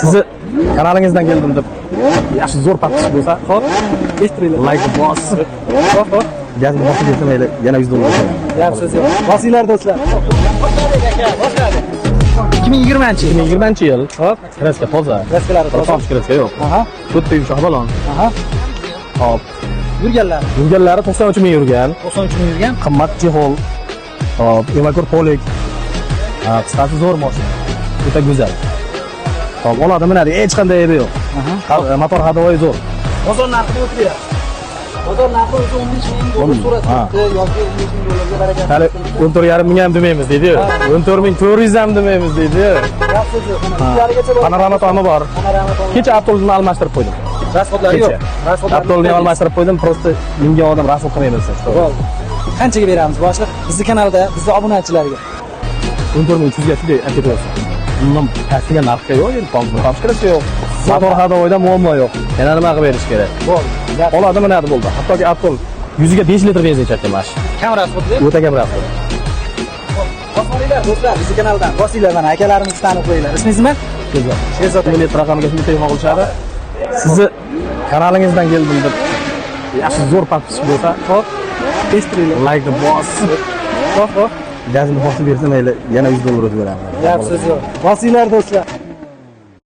Sizni kanalingizdan keldim deb yaxshi zo'r patsiz bo'lsa, xo'p, eshittiringlar. Like bosib, xo'p, gazini bosib bermayli, yana $100. Yaxshi so'z yo'q. Bosinglar do'stlar. 2020-yil, xo'p, kraska toza. Raskalari toza. Kraska yo'q. Aha. To'rtta yumshoq balon. Aha. Hop. Yurganlari 93 ming yurgan. 93 ming yurgan. Qimmat chexol. Hop, emakor polik. Qisqasi zo'r mashina. Juda go'zal. Hop, oladi minadi, hech qanday aybi yo'q. Motor hadovoyi zo'r. Bozor narxini o'tiryapti. Bozor narxi o'zi 15 ming dollar so'rashdi yoki 15 ming dollarga barakat. Hali 14,5 ming ham demaymiz deydi. 14,400 ham demaymiz deydi. Yaxshi so'z. Ulargacha bor. Panorama tomi bor. Kecha avtobusni almashtirib qo'ydim. Rasxodlari yo'q. Avtobusni almashtirib qo'ydim, просто menga odam rasm qilmaymiz. Qanchaga beramiz boshliq? Bizning kanalda, bizning obunachilarga 14,300 gacha aytyapsiz. Bundan pastiga narxga yo'q, endi topib kirasiz yo'q. Motor hadovoyida muammo yo'q. Yana nima qilib berish kerak? bo'ldi. Oladi minadi bo'ldi. Hattoki Apple 100 ga 5 litr benzin chaqgan mash. Kam rasxodda? O'ta kam rasxod. Bosinglar do'stlar, bizning kanaldan. Bosinglar mana akalarimizni tanib qo'yinglar. Ismingiz nima? Sherzod millat raqamiga telefon qilishadi. Sizni kanalingizdan keldim deb yaxshi zo'r patsiz bo'lsa, xo'p, eshittiringlar. Like bosib, xo'p, gazini bosib bersa mayli, yana $100 beraman. Yaxshi so'z yo'q. Bosinglar do'stlar.